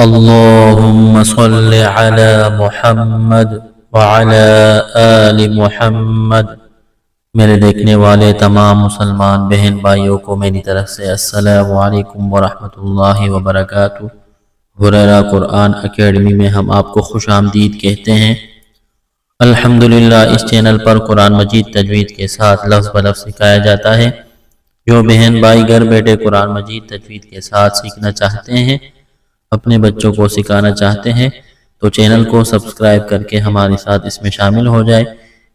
اللهم صل على محمد وعلى آل محمد۔ میرے دیکھنے والے تمام مسلمان بہن بھائیوں کو میری طرف سے السلام علیکم ورحمۃ اللہ وبرکاتہ۔ ہریرہ قرآن اکیڈمی میں ہم آپ کو خوش آمدید کہتے ہیں۔ الحمدللہ اس چینل پر قرآن مجید تجوید کے ساتھ لفظ بلفظ سکھایا جاتا ہے۔ جو بہن بھائی گھر بیٹھے قرآن مجید تجوید کے ساتھ سیکھنا چاہتے ہیں، اپنے بچوں کو سکھانا چاہتے ہیں، تو چینل کو سبسکرائب کر کے ہمارے ساتھ اس میں شامل ہو جائے۔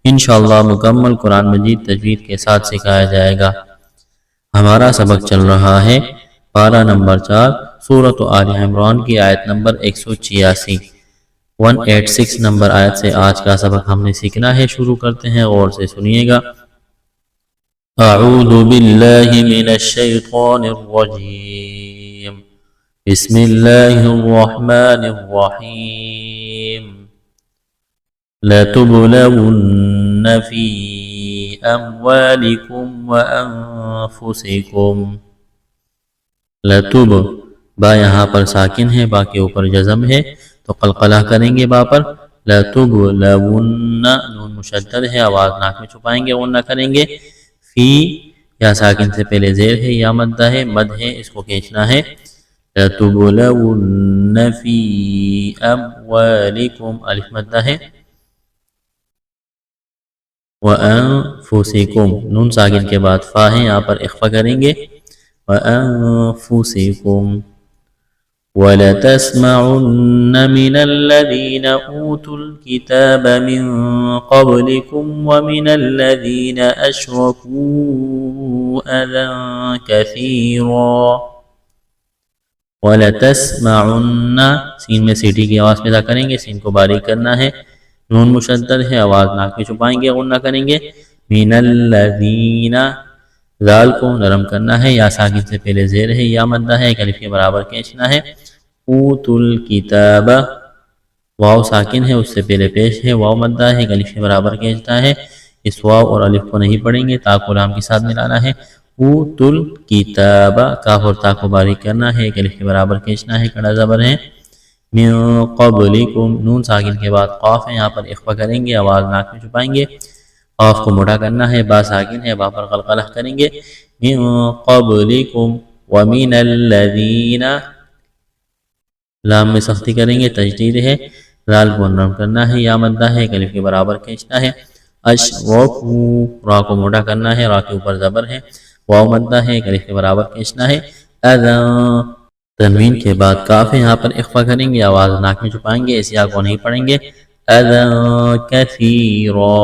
انشاءاللہ مکمل قرآن مجید تجوید کے ساتھ سکھایا جائے گا۔ ہمارا سبق چل رہا ہے پارہ نمبر 4 سورۃ آل عمران کی آیت نمبر 186 186 نمبر آیت سے آج کا سبق ہم نے سیکھنا ہے۔ شروع کرتے ہیں، غور سے سنیے گا۔ اعوذ باللہ من الشیطان الرجیم، بسم اللہ الرحمن الرحیم۔ لَتُبْلَوُنَّ فِي أَمْوَالِكُمْ وَأَنفُسِكُمْ۔ لَتُب با یہاں پر ساکن ہے، با کے اوپر جزم ہے تو قلقلہ کریں گے با پر۔ لَتُبْلَوُنَّ نون مشدد ہے، آواز ناک میں چھپائیں گے، غنہ کریں گے۔ فی یا ساکن سے پہلے زیر ہے یا مدہ ہے، مد ہے، اس کو کھینچنا ہے۔ لَتُبْلَوُنَّ فِي أَمْوَالِكُمْ الف مدہ ہے۔ وَأَنفُسِكُمْ نون ساکن کے بعد فا ہے، یہاں پر اخفا کریں گے۔ وَأَنفُسِكُمْ وَلَتَسْمَعُنَّ مِنَ الَّذِينَ أُوتُوا الْكِتَابَ مِنْ قَبْلِكُمْ وَمِنَ الَّذِينَ أَشْرَكُوا أَذًى كَثِيرًا۔ وَلَتَسْمَعُنَّ سین میں سیٹی کی آواز پیدا کریں گے، سین کو باریک کرنا ہے، نون مشدد ہے، آواز ناک میں چھپائیں گے، غنہ کریں گے۔ مِنَ الَّذِينَ ذال کو نرم کرنا ہے، یا ساکن سے پہلے زیر ہے یا مدہ ہے، ایک الف کے برابر کھینچنا ہے۔ اوتوا الکتاب واو ساکن ہے، اس سے پہلے پیش ہے، واو مدہ ہے، ایک الف کے برابر کھینچنا ہے۔ اس واو اور الف کو نہیں پڑھیں گے، تا کو لام کے ساتھ ملانا ہے۔ اوتوا الکتاب کاف اور تا کو باریک کرنا ہے، ایک الف کے برابر کھینچنا ہے، کڑا زبر ہے۔ من قبلکم نون ساکن کے بعد قاف ہے، یہاں پر اخفا کریں گے، آواز ناک میں چھپائیں گے، قاف کو موٹا کرنا ہے، با ساکن ہے، با پر قلقلہ کریں گے۔ من قبلکم ومن الذین لام میں سختی کریں گے، تجدید ہے، ذال کو نرم کرنا ہے، یا مدہ ہے، ایک الف کے برابر کھینچنا ہے۔ اشرکوا را کو موٹا کرنا ہے، را کے اوپر زبر ہے، واو مدہ ہے، ایک الف کے برابر کھینچنا ہے۔ اذًا تنوین کے بعد کاف ہے، یہاں پر اخفا کریں گے، آواز ناک میں چھپائیں گے، اس یا کو نہیں پڑھیں گے۔ اذًا کثیرا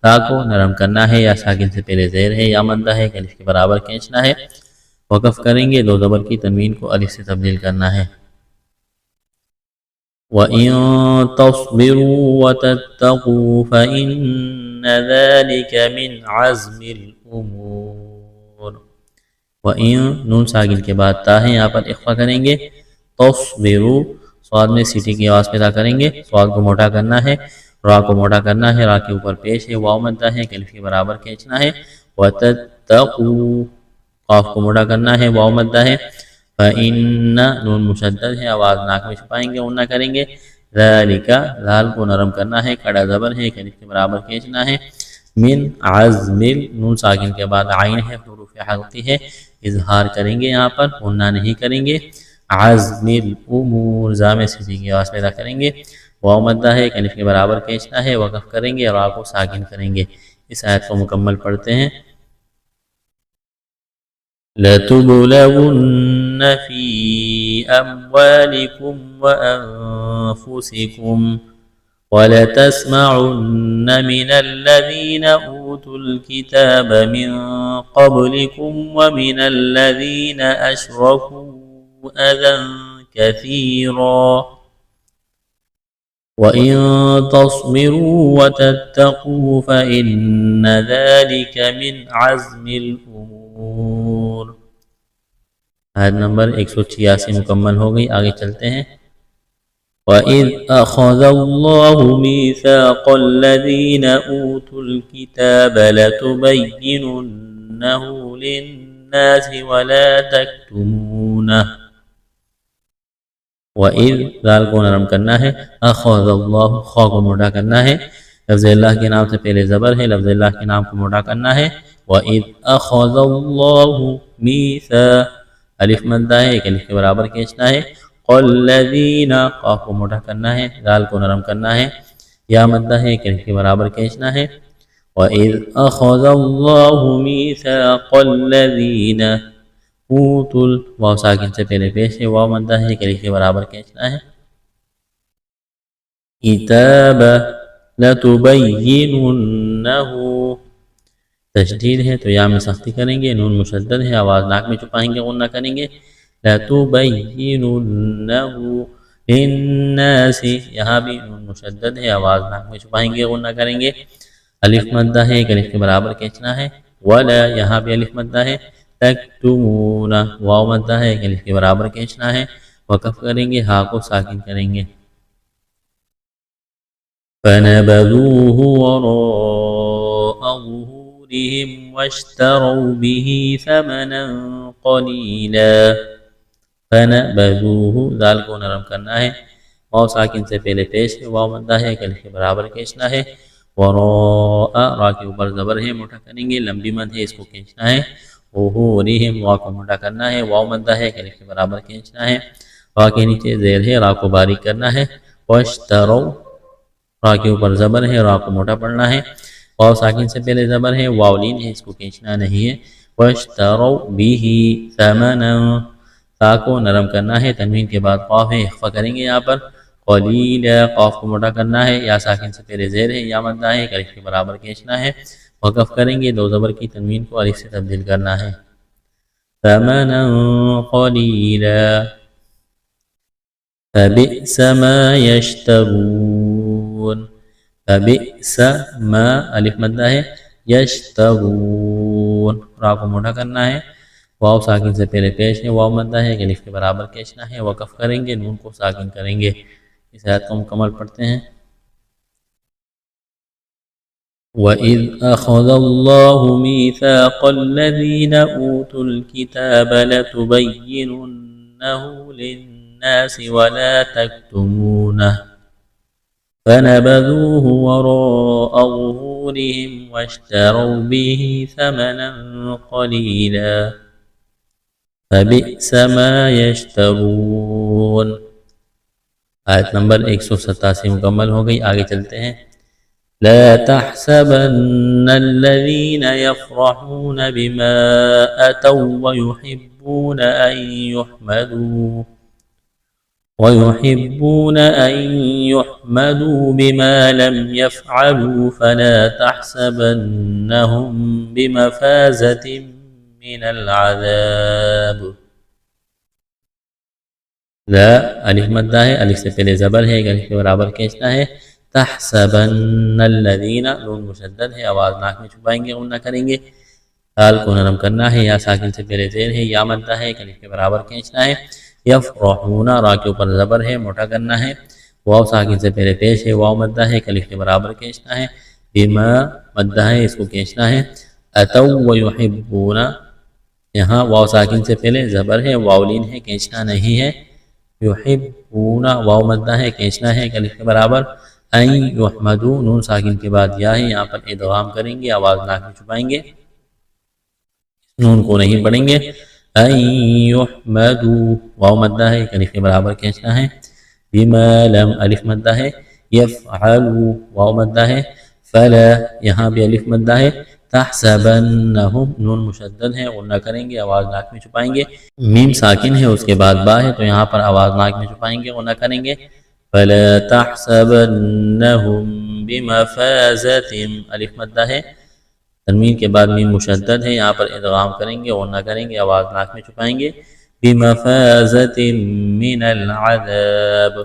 تا کو نرم کرنا ہے، یا ساکن سے پہلے زیر ہے یا مدہ ہے، ایک الف کے برابر کھینچنا ہے، وقف کریں گے، دو زبر کی تنوین کو الف سے تبدیل کرنا ہے۔ وَإِن تَصْبِرُوا وَتَتَّقُوا فَإِنَّ ذَلِكَ مِنْ عَزْمِ الْأُمُورِ۔ وَإِن نون ساکن کے بعد تا ہے، یہاں پر اخفا کریں گے، تَصْبِرُوا سواد میں سیٹی کی آواز پیدا کریں گے، سواد کو موٹا کرنا ہے، را کو موٹا کرنا ہے، را کے اوپر پیش ہے، واو مدہ ہے، ایک الف کے برابر کھینچنا ہے۔ وَتَتَّقُوا قاف کو موٹا کرنا ہے، واو مدہ ہے۔ فَإِنَّ نون مشدد ہے، آواز ناک میں چھپائیں گے، غنہ کریں گے۔ ذَلِكَ ذال کو نرم کرنا ہے، کڑا زبر ہے، ایک الف کے برابر کھینچنا ہے۔ من عزم نون ساکن کے بعد عین ہے، حروف حلقی ہے، اظہار کریں گے، یہاں پر غنہ نہیں کریں گے۔ عزم الامور زا میں سیٹی کی آواز پیدا کریں گے، واو مدہ ہے، ایک الف کے برابر کھینچنا ہے، وقف کریں گے، را کو ساکن کریں گے۔ اس آیت کو مکمل پڑھتے ہیں۔ لَتُبْلَوُنَّ فِي أَمْوَالِكُمْ وَأَنفُسِكُمْ وَلَتَسْمَعُنَّ مِنَ الَّذِينَ أُوتُوا الْكِتَابَ مِنْ قَبْلِكُمْ وَمِنَ الَّذِينَ أَشْرَكُوا أَذًى كَثِيرًا وَإِن تَصْبِرُوا وَتَتَّقُوا فَإِنَّ ذَلِكَ مِنْ عَزْمِ الْأُمُورِ۔ آیت نمبر 186 مکمل ہو گئی، آگے چلتے ہیں۔ وَإِذْ أَخَذَ اللَّهُ مِيثَاقَ الَّذِينَ أُوتُوا الْكِتَابَ لَتُبَيِّنُنَّهُ لِلنَّاسِ وَلَا تَكْتُمُونَهُ وَإِذْ ذال کو نرم کرنا ہے، أَخَذَ اللَّهُ خا کو موٹا کرنا ہے، لفظ اللہ کے نام سے پہلے زبر ہے، لفظ اللہ کے نام کو موٹا کرنا ہے۔ وَإِذْ أَخَذَ اللَّهُ مِيثَاقَ الف مدہ ہے، ایک الف کے برابر کھینچنا ہے۔ الَّذِينَ قاف کو موٹا کرنا ہے، ذال کو نرم کرنا ہے، یا مدہ ہے، ایک الف کے برابر کھینچنا ہے۔ وَإِذْ أَخَذَ اللَّهُ مِيثَاقَ الَّذِينَ اوتوا واو ساکن سے پہلے پیش ہے، واو مدہ ہے، ایک الف کے برابر کھینچنا ہے۔ کتاب لَتُبَيِّنُنَّهُ تشدید ہے تو یا میں سختی کریں گے، نون مشدد ہے، آواز ناک میں چھپائیں گے، غنہ کریں گے۔ لَتُبَيِّنُنَّهُ لِلنَّاسِ یہاں بھی نون مشدد ہے، آواز ناک میں چھپائیں گے، غنہ کریں گے۔ الف مدہ ہے، ایک الف کے برابر کھینچنا ہے۔ وَلَا یہاں بھی الف مدہ ہے۔ تَكْتُمُونَ واو مدہ ہے، ایک الف کے برابر کھینچنا ہے، وقف کریں گے، ہا کو ساکن کریں گے۔ فَنَبَذُوهُ وَرَاءَ ظُهُورِهِمْ وَاشْتَرَوْا بِهِ ثَمَنًا قَلِيلًا فَنَبَذُوهُ ذال کو نرم کرنا ہے، واو ساکن سے پہلے پیش ہے، واو مدہ ہے، ایک الف کے برابر کھینچنا ہے۔ وَرَاءَ را کے اوپر زبر ہے، موٹا کریں گے، لمبی مد ہے، اس کو کھینچنا ہے۔ ظُهُورِهِمْ واو کو موٹا کرنا ہے، واو مدہ ہے، ایک الف کے برابر کھینچنا ہے۔ را کے نیچے زیر ہے، را کو باریک کرنا ہے۔ وَاشْتَرَوْا را کے اوپر زبر ہے، را کو موٹا پڑھنا ہے، واو ساکن سے پہلے زبر ہے، واو لین ہے، اس کو کھینچنا نہیں ہے۔ وَاشْتَرَوْا بِهِ ثَمَنًا تا کو نرم کرنا ہے، تنوین کے بعد قاف ہے، اخفا کریں گے یہاں پر۔ قلیلا قاف کو موٹا کرنا ہے، یا ساکن سے پہلے زیر ہے، یا مدہ ہے، ایک الف کے برابر کھینچنا ہے، وقف کریں گے، دو زبر کی تنوین کو الف سے تبدیل کرنا ہے۔ ثَمَنًا قَلِيلًا فَبِئْسَ مَا يَشْتَرُونَ فَبِئْسَ ما الف مدہ ہے، یشترون را کو موٹا کرنا ہے، واو ساکن سے پہلے پیش ہے، واو مدہ ہے، ایک الف کے برابر کھینچنا ہے، وقف کریں گے، نون کو ساکن کریں گے۔ اس آیت کو مکمل پڑھتے ہیں۔ وَإِذْ أَخَذَ اللَّهُ مِيثَاقَ الَّذِينَ أُوتُوا الْكِتَابَ لَتُبَيِّنُنَّهُ لِلنَّاسِ وَلَا تَكْتُمُونَهُ فَنَبَذُوهُ وَرَاءَ ظُهُورِهِمْ وَاشْتَرَوْا بِهِ ثَمَنًا قَلِيلًا فَبِئْسَ مَا يَشْتَرُونَ آیت نمبر 187 مکمل ہو گئی، آگے چلتے ہیں۔ لَا تَحْسَبَنَّ الَّذِينَ يَفْرَحُونَ بِمَا أَتَوْا وَيُحِبُّونَ أَن يُحْمَدُوا بِمَا لَمْ يَفْعَلُوا فَلَا تَحْسَبَنَّهُمْ بِمَفَازَةٍ مِّنَ الْعَذَابِ لا الف مدہ ہے، الف سے پہلے زبر ہے، ایک الف کے برابر کھینچنا ہے۔ تحسبن الذین نون مشدد ہے، آواز ناک میں چھپائیں گے، غنہ کریں گے، دال کو نرم کرنا ہے، یا ساکن سے پہلے زیر ہے، یا مدہ ہے، ایک الف کے برابر کھینچنا ہے۔ یفرحون را کے اوپر زبر ہے، موٹا کرنا ہے، واو ساکن سے پہلے پیش ہے، واو مدہ ہے، ایک الف کے برابر کھینچنا ہے۔ بما مدہ ہے، اس کو کھینچنا ہے۔ اتوا ویحبون یہاں واو ساکن سے پہلے زبر ہے، واو لین ہے، کھینچنا نہیں ہے۔ یحبون واو مدہ ہے، کھینچنا ہے، ایک الف کے برابر۔ این یحمدو نون ساکن کے بعد یا ہے، یہاں پر ادغام کریں گے، آواز ناک میں چھپائیں گے، نون کو نہیں پڑھیں گے۔ این یحمدو واو مدہ ہے، ایک الف کے برابر کھینچنا ہے۔ بما لم الف مدہ ہے، یفعلو واو مدہ ہے، فلا یہاں بھی الف مدہ ہے۔ تحسبنہم نون مشدد ہے، غنہ کریں گے، آواز ناک میں چھپائیں گے۔ میم ساکن ہے، اس کے بعد با ہے، تو یہاں پر آواز ناک میں چھپائیں گے، غنہ کریں گے۔ فلا تحسبنہم بمفازۃ الف مدہ ہے، تنوین کے بعد میم مشدد ہے، یہاں پر ادغام کریں گے، غنہ کریں گے، آواز ناک میں چھپائیں گے۔ بمفازۃ من العذاب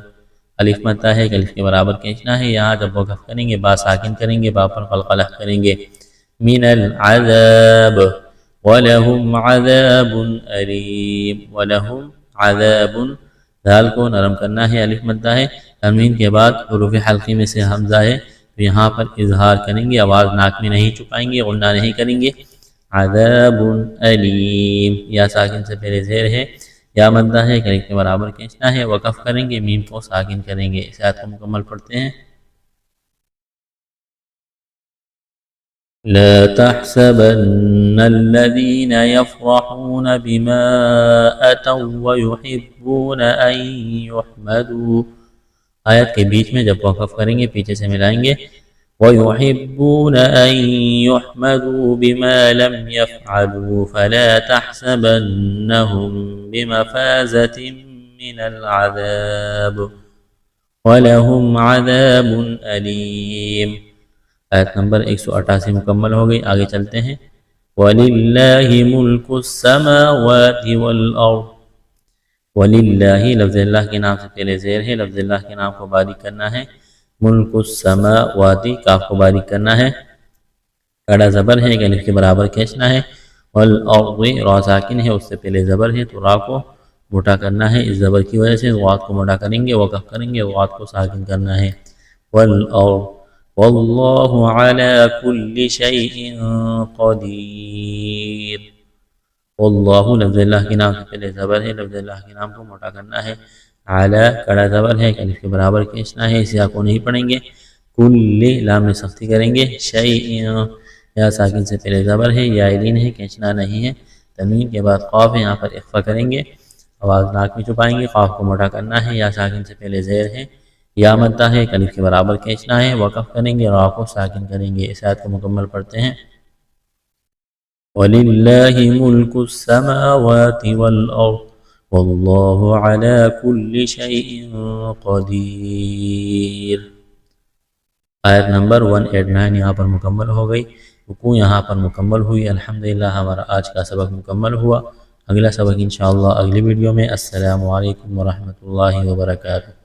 الف مدہ ہے، الف کے برابر کھینچنا ہے، یہاں جب وقف کریں گے با ساکن کریں گے، با پر قلقلہ کریں گے۔ من العذاب وَلَهُمْ عَذَابٌ أَلِيمٌ وَلَهُمْ عَذَابٌ ذال کو نرم کرنا ہے، الف مدہ ہے، تنوین کے بعد حروف حلقی میں سے حمزہ ہے، تو یہاں پر اظہار کریں گے، آواز ناک میں نہیں چھپائیں گے، غنہ نہیں کریں گے۔ عذاب علیم یا ساکن سے پہلے زیر ہے، یا مدہ ہے کہ الف کے برابر کھینچنا ہے، وقف کریں گے، میم کو ساکن کریں گے۔ اس آیت کو مکمل پڑھتے ہیں۔ لا تحسبن الذين يفرحون بما أتوا ويحبون أن يحمدوا، آیت کے بیچ میں جب وقف کریں گے پیچھے سے ملائیں گے، وَيُحِبُّونَ أَن يُحْمَدُوا بِمَا لَمْ يَفْعَلُوا فَلَا تَحْسَبَنَّهُمْ بِمَفَازَةٍ مِّنَ الْعَذَابِ وَلَهُمْ عَذَابٌ أَلِيمٌ۔ آیت نمبر 188 مکمل ہو گئی، آگے چلتے ہیں۔ وَلِلَّهِ مُلْكُ السَّمَاوَاتِ وَالْأَرْضِ، وَلِلَّهِ لفظ اللہ کے نام سے پہلے زیر ہے، لفظ اللہ کے نام کو باریک کرنا ہے۔ ملک السماوات، کاف کو باریک کرنا ہے، کڑا زبر ہے کہ الف کے برابر کھینچنا ہے۔ والارض، را ساکن ہے، اس سے پہلے زبر ہے تو را کو موٹا کرنا ہے، اس زبر کی وجہ سے غات کو موٹا کریں گے، وقف کریں گے، غات کو ساکن کرنا ہے۔ والارض واللہ علی کل شیء قدیر، واللہ لفظ اللہ کے نام سے پہلے زبر ہے، لفظ اللہ کے نام کو موٹا کرنا ہے۔ علی کڑا زبر ہے کہ الف کے برابر کھینچنا ہے، اس یا کو نہیں پڑھیں گے۔ کل لام میں سختی کریں گے، شیء یا ساکن سے پہلے زبر ہے، یا لین ہے، کھینچنا نہیں ہے۔ تنوین کے بعد قاف ہے، یہاں پر اخفا کریں گے، آواز ناک میں چھپائیں گے، قاف کو موٹا کرنا ہے، یا ساکن سے پہلے زیر ہے، یا مدہ ہے کہ الف کے برابر کھینچنا ہے، وقف کریں گے، را کو ساکن کریں گے۔ اس آیت کو مکمل پڑھتے ہیں۔ وَلِلَّهِ مُلْكُ السَّمَاوَاتِ وَالْأَرْضِ وَاللَّهُ عَلَى كُلِّ شَيْءٍ قَدِيرٌ۔ آیت نمبر 189 یہاں پر مکمل ہو گئی، رکوع یہاں پر مکمل ہوئی۔ الحمدللہ ہمارا آج کا سبق مکمل ہوا۔ اگلا سبق انشاءاللہ اگلی ویڈیو میں۔ السلام علیکم ورحمۃ اللہ وبرکاتہ۔